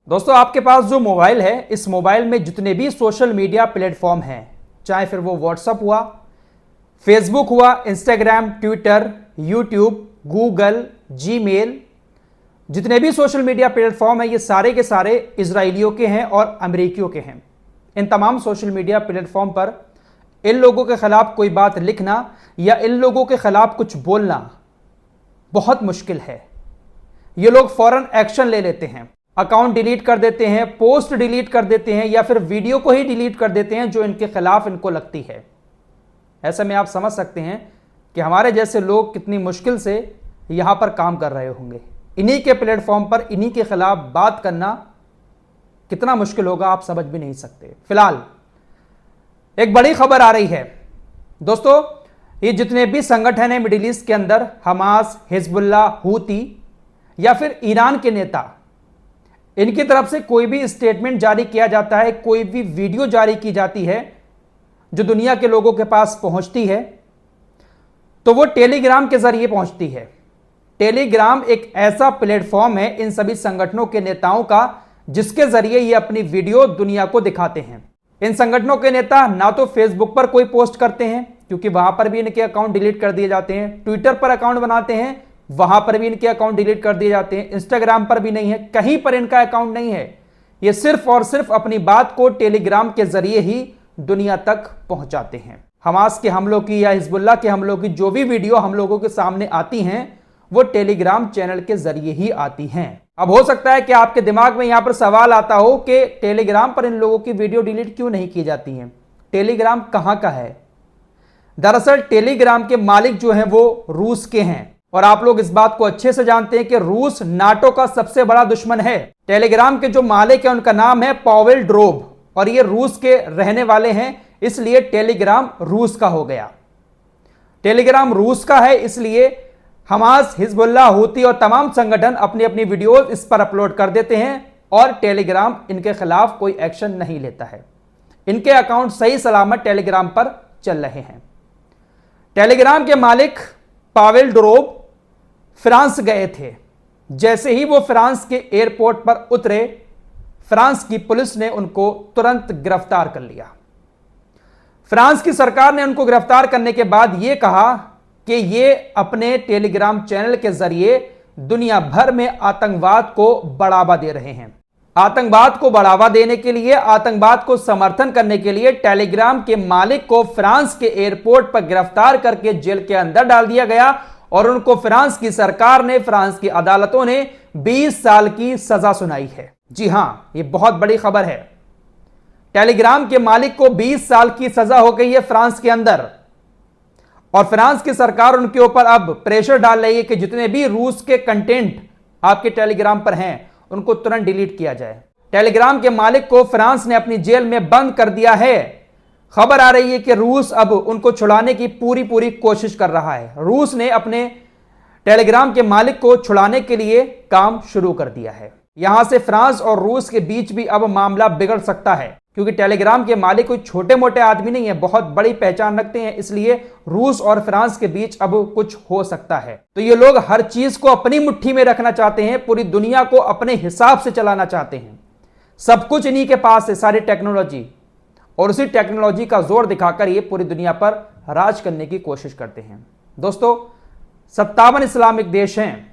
दोस्तों, आपके पास जो मोबाइल है, इस मोबाइल में जितने भी सोशल मीडिया प्लेटफॉर्म हैं, चाहे फिर वो व्हाट्सअप हुआ, फेसबुक हुआ, Instagram, Twitter, YouTube, Google, Gmail, जितने भी सोशल मीडिया प्लेटफॉर्म हैं, ये सारे के सारे इजरायलियों के हैं और अमेरिकियों के हैं। इन तमाम सोशल मीडिया प्लेटफॉर्म पर इन लोगों के खिलाफ कोई बात लिखना या इन लोगों के खिलाफ कुछ बोलना बहुत मुश्किल है। ये लोग फौरन एक्शन ले लेते हैं, अकाउंट डिलीट कर देते हैं, पोस्ट डिलीट कर देते हैं या फिर वीडियो को ही डिलीट कर देते हैं जो इनके खिलाफ इनको लगती है। ऐसे में आप समझ सकते हैं कि हमारे जैसे लोग कितनी मुश्किल से यहां पर काम कर रहे होंगे। इन्हीं के प्लेटफॉर्म पर इन्हीं के खिलाफ बात करना कितना मुश्किल होगा, आप समझ भी नहीं सकते। फिलहाल एक बड़ी खबर आ रही है दोस्तों, ये जितने भी संगठन है मिडिल ईस्ट के अंदर, हमास, हिजबुल्लाह, हूती या फिर ईरान के नेता, इनकी तरफ से कोई भी स्टेटमेंट जारी किया जाता है, कोई भी वीडियो जारी की जाती है जो दुनिया के लोगों के पास पहुंचती है, तो वो टेलीग्राम के जरिए पहुंचती है। टेलीग्राम एक ऐसा प्लेटफॉर्म है इन सभी संगठनों के नेताओं का जिसके जरिए ये अपनी वीडियो दुनिया को दिखाते हैं। इन संगठनों के नेता ना तो फेसबुक पर कोई पोस्ट करते हैं क्योंकि वहां पर भी इनके अकाउंट डिलीट कर दिए जाते हैं, ट्विटर पर अकाउंट बनाते हैं, वहां पर भी इनके अकाउंट डिलीट कर दिए जाते हैं, इंस्टाग्राम पर भी नहीं है, कहीं पर इनका अकाउंट नहीं है। ये सिर्फ और सिर्फ अपनी बात को टेलीग्राम के जरिए ही दुनिया तक पहुंचाते हैं। हमास के हमलों की या हिजबुल्लाह के हमलों की जो भी वीडियो हम लोगों के सामने आती हैं वो टेलीग्राम चैनल के जरिए ही आती हैं। अब हो सकता है कि आपके दिमाग में यहां पर सवाल आता हो कि टेलीग्राम पर इन लोगों की वीडियो डिलीट क्यों नहीं की जाती हैं। टेलीग्राम कहां का है? दरअसल टेलीग्राम के मालिक जो हैं वो रूस के हैं और आप लोग इस बात को अच्छे से जानते हैं कि रूस नाटो का सबसे बड़ा दुश्मन है। टेलीग्राम के जो मालिक है उनका नाम है पावेल ड्रोब और ये रूस के रहने वाले हैं, इसलिए टेलीग्राम रूस का हो गया। टेलीग्राम रूस का है, इसलिए हमास, हिजबुल्लाह, हूती और तमाम संगठन अपनी अपनी वीडियोस इस पर अपलोड कर देते हैं और टेलीग्राम इनके खिलाफ कोई एक्शन नहीं लेता है। इनके अकाउंट सही सलामत टेलीग्राम पर चल रहे हैं। टेलीग्राम के मालिक पावेल ड्रोब फ्रांस गए थे। जैसे ही वो फ्रांस के एयरपोर्ट पर उतरे, फ्रांस की पुलिस ने उनको तुरंत गिरफ्तार कर लिया। फ्रांस की सरकार ने उनको गिरफ्तार करने के बाद यह कहा कि ये अपने टेलीग्राम चैनल के जरिए दुनिया भर में आतंकवाद को बढ़ावा दे रहे हैं। आतंकवाद को बढ़ावा देने के लिए, आतंकवाद को समर्थन करने के लिए टेलीग्राम के मालिक को फ्रांस के एयरपोर्ट पर गिरफ्तार करके जेल के अंदर डाल दिया गया और उनको फ्रांस की सरकार ने, फ्रांस की अदालतों ने 20 साल की सजा सुनाई है। जी हां, यह बहुत बड़ी खबर है। टेलीग्राम के मालिक को 20 साल की सजा हो गई है फ्रांस के अंदर और फ्रांस की सरकार उनके ऊपर अब प्रेशर डाल रही है कि जितने भी रूस के कंटेंट आपके टेलीग्राम पर हैं उनको तुरंत डिलीट किया जाए। टेलीग्राम के मालिक को फ्रांस ने अपनी जेल में बंद कर दिया है। खबर आ रही है कि रूस अब उनको छुड़ाने की पूरी कोशिश कर रहा है। रूस ने अपने टेलीग्राम के मालिक को छुड़ाने के लिए काम शुरू कर दिया है। यहां से फ्रांस और रूस के बीच भी अब मामला बिगड़ सकता है क्योंकि टेलीग्राम के मालिक कोई छोटे मोटे आदमी नहीं है, बहुत बड़ी पहचान रखते हैं, इसलिए रूस और फ्रांस के बीच अब कुछ हो सकता है। तो ये लोग हर चीज को अपनी मुट्ठी में रखना चाहते हैं, पूरी दुनिया को अपने हिसाब से चलाना चाहते हैं। सब कुछ इन्हीं के पास है, सारी टेक्नोलॉजी, और उसी टेक्नोलॉजी का जोर दिखाकर ये पूरी दुनिया पर राज करने की कोशिश करते हैं। दोस्तों, 57 इस्लामिक देश हैं,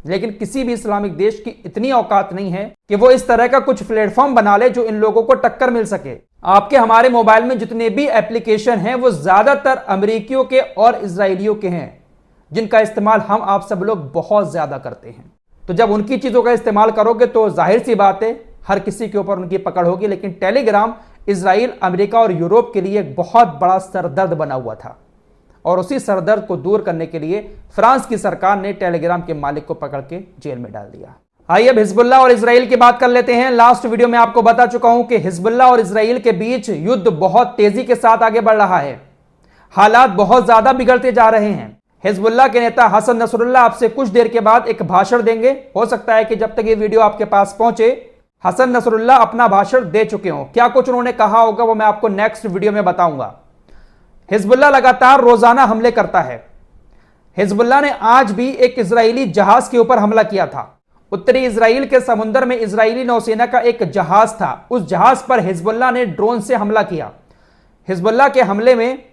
लेकिन किसी भी इस्लामिक देश की इतनी औकात नहीं है कि वो इस तरह का कुछ प्लेटफॉर्म बना ले जो इन लोगों को टक्कर मिल सके। आपके हमारे मोबाइल में जितने भी एप्लीकेशन हैं वो ज्यादातर अमेरिकियों के और इजरायलियों के हैं जिनका इस्तेमाल हम आप सब लोग बहुत ज्यादा करते हैं। तो जब उनकी चीजों का इस्तेमाल करोगे तो जाहिर सी बात है हर किसी के ऊपर उनकी पकड़ होगी। लेकिन टेलीग्राम इजराइल, अमेरिका और यूरोप के लिए एक बहुत बड़ा सरदर्द बना हुआ था और उसी सरदर्द को दूर करने के लिए फ्रांस की सरकार ने टेलीग्राम के मालिक को पकड़ के जेल में डाल दिया। आइए अब हिजबुल्लाह और इजराइल की बात कर लेते हैं। लास्ट वीडियो में आपको बता चुका हूं कि हिजबुल्लाह और इजराइल के बीच युद्ध बहुत तेजी के साथ आगे बढ़ रहा है। हालात बहुत ज्यादा बिगड़ते जा रहे हैं। हिजबुल्लाह के नेता हसन नसरुल्लाह आपसे कुछ देर के बाद एक भाषण देंगे। हो सकता है कि जब तक ये वीडियो आपके पास पहुंचे हसन नसरुल्लाह अपना भाषण दे चुके हों। क्या कुछ उन्होंने कहा होगा वो मैं आपको नेक्स्ट वीडियो में बताऊंगा। हिजबुल्लाह लगातार रोजाना हमले करता है। हिजबुल्लाह ने आज भी एक इजरायली जहाज के ऊपर हमला किया था उत्तरी इजराइल के समुद्र में इजरायली नौसेना का एक जहाज था, उस जहाज पर हिजबुल्लाह ने ड्रोन से हमला किया। हिजबुल्लाह के हमले में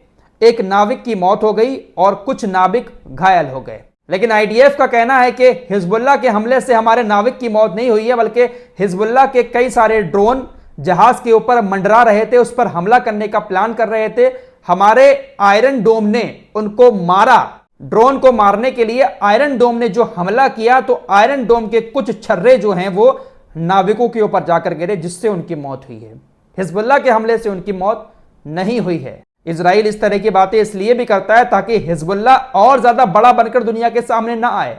एक नाविक की मौत हो गई और कुछ नाविक घायल हो गए। लेकिन आईडीएफ का कहना है कि हिजबुल्लाह के हमले से हमारे नाविक की मौत नहीं हुई है, बल्कि हिजबुल्लाह के कई सारे ड्रोन जहाज के ऊपर मंडरा रहे थे, उस पर हमला करने का प्लान कर रहे थे। हमारे आयरन डोम ने उनको मारा। ड्रोन को मारने के लिए आयरन डोम ने जो हमला किया, तो आयरन डोम के कुछ छर्रे जो हैं वो नाविकों के ऊपर जाकर गिरे, जिससे उनकी मौत हुई है। हिजबुल्लाह के हमले से उनकी मौत नहीं हुई है। इजराइल इस तरह की बातें इसलिए भी करता है ताकि हिजबुल्लाह और ज्यादा बड़ा बनकर दुनिया के सामने ना आए,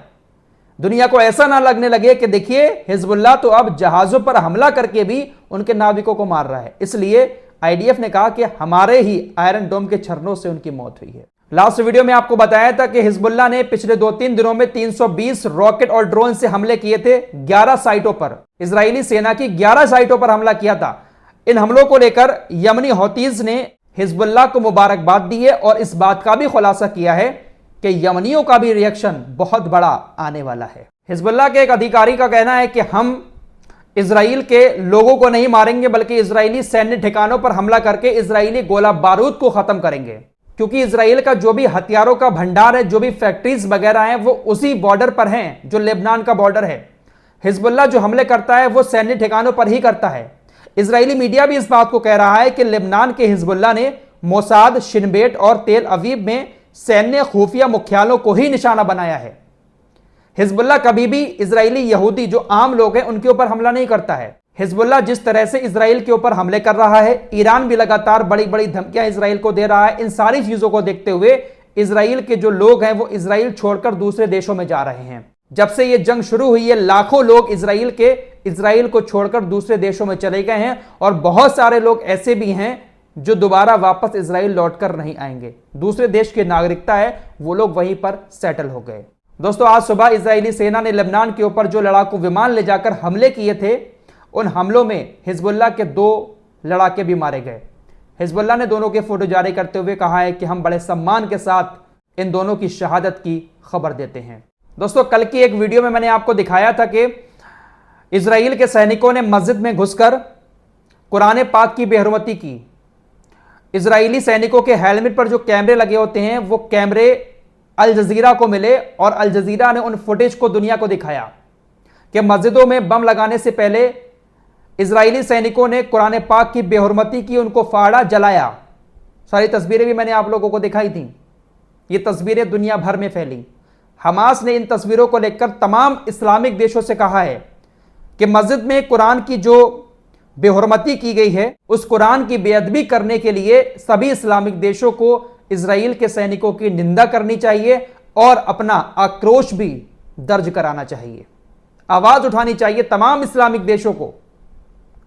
दुनिया को ऐसा ना लगने लगे कि देखिए हिजबुल्लाह तो अब जहाजों पर हमला करके भी उनके नाविकों को मार रहा है। इसलिए आईडीएफ ने कहा कि हमारे ही आयरन डोम के छर्रों से उनकी मौत हुई है। लास्ट वीडियो में आपको बताया था कि हिजबुल्लाह ने पिछले 2-3 दिनों में 320 रॉकेट और ड्रोन से हमले किए थे 11 साइटों पर। इजरायली सेना की 11 साइटों पर हमला किया था। इन हमलों को लेकर यमनी हौतीज ने हिजबुल्लाह को मुबारकबाद दी है और इस बात का भी खुलासा किया है कि यमनियों का भी रिएक्शन बहुत बड़ा आने वाला है। हिजबुल्लाह के एक अधिकारी का कहना है कि हम इजराइल के लोगों को नहीं मारेंगे, बल्कि इजरायली सैन्य ठिकानों पर हमला करके इजरायली गोला बारूद को खत्म करेंगे, क्योंकि इजराइल का जो भी हथियारों का भंडार है, जो भी फैक्ट्रीज वगैरह हैं, वो उसी बॉर्डर पर हैं जो लेबनान का बॉर्डर है। हिजबुल्लाह जो हमले करता है वो सैन्य ठिकानों पर ही करता है। इजरायली मीडिया भी इस बात को कह रहा है कि लेबनान के हिजबुल्लाह ने मोसाद, शिनबेट और तेल अवीव में सैन्य खुफिया मुख्यालयों को ही निशाना बनाया है। हिजबुल्लाह कभी भी इजरायली यहूदी जो आम लोग हैं उनके ऊपर हमला नहीं करता है। हिजबुल्लाह जिस तरह से इजराइल के ऊपर हमले कर रहा है, ईरान भी लगातार बड़ी बड़ी धमकियां इजराइल को दे रहा है। इन सारी चीजों को देखते हुए इजराइल के जो लोग हैं वो इजराइल छोड़कर दूसरे देशों में जा रहे हैं। जब से ये जंग शुरू हुई है, लाखों लोग इजराइल को छोड़कर दूसरे देशों में चले गए हैं और बहुत सारे लोग ऐसे भी हैं जो दोबारा वापस इजराइल लौटकर नहीं आएंगे। दूसरे देश की नागरिकता है, वो लोग वहीं पर सेटल हो गए। दोस्तों, आज सुबह इजरायली सेना ने लेबनान के ऊपर जो लड़ाकू विमान ले जाकर हमले किए थे, उन हमलों में हिजबुल्लाह के 2 लड़ाके भी मारे गए। हिजबुल्लाह ने दोनों के फोटो जारी करते हुए कहा है कि हम बड़े सम्मान के साथ इन दोनों की शहादत की खबर देते हैं। दोस्तों, कल की एक वीडियो में मैंने आपको दिखाया था कि इजराइल के सैनिकों ने मस्जिद में घुसकर कुरान पाक की बेहुरमती की। इजरायली सैनिकों के हेलमेट पर जो कैमरे लगे होते हैं, वो कैमरे अल जजीरा को मिले और अल जजीरा ने उन फुटेज को दुनिया को दिखाया कि मस्जिदों में बम लगाने से पहले इजरायली सैनिकों ने कुरान पाक की बेहुरमती की, उनको फाड़ा, जलाया। सारी तस्वीरें भी मैंने आप लोगों को दिखाई थी। ये तस्वीरें दुनिया भर में फैली। हमास ने इन तस्वीरों को लेकर तमाम इस्लामिक देशों से कहा है कि मस्जिद में कुरान की जो बेहुरमती की गई है, उस कुरान की बेअदबी करने के लिए सभी इस्लामिक देशों को इजराइल के सैनिकों की निंदा करनी चाहिए और अपना आक्रोश भी दर्ज कराना चाहिए। आवाज उठानी चाहिए तमाम इस्लामिक देशों को,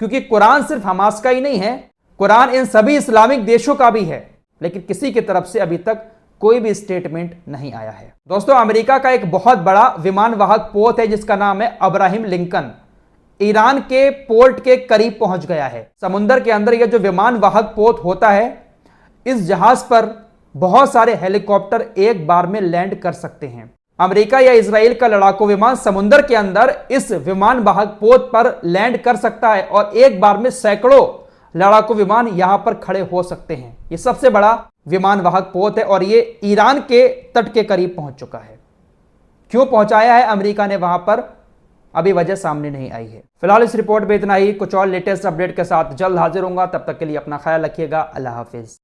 क्योंकि कुरान सिर्फ हमास का ही नहीं है, कुरान इन सभी इस्लामिक देशों का भी है। लेकिन किसी की तरफ से अभी तक कोई भी स्टेटमेंट नहीं आया है। दोस्तों, अमेरिका का एक बहुत बड़ा विमान वाहक पोत है जिसका नाम है अब्राहम लिंकन, ईरान के पोर्ट के करीब पहुंच गया है। समुद्र के अंदर यह जो विमान वाहक पोत होता है, इस जहाज पर बहुत सारे हेलीकॉप्टर एक बार में लैंड कर सकते हैं। अमेरिका या इजराइल का लड़ाकू विमान समुद्र के अंदर इस विमान वाहक पोत पर लैंड कर सकता है और एक बार में सैकड़ों लड़ाकू विमान यहां पर खड़े हो सकते हैं। यह सबसे बड़ा विमान वाहक पोत है और यह ईरान के तट के करीब पहुंच चुका है। क्यों पहुंचाया है अमेरिका ने वहां पर, अभी वजह सामने नहीं आई है। फिलहाल इस रिपोर्ट में इतना ही। कुछ और लेटेस्ट अपडेट के साथ जल्द हाजिर होऊंगा। तब तक के लिए अपना ख्याल रखिएगा। अल्लाह हाफिज।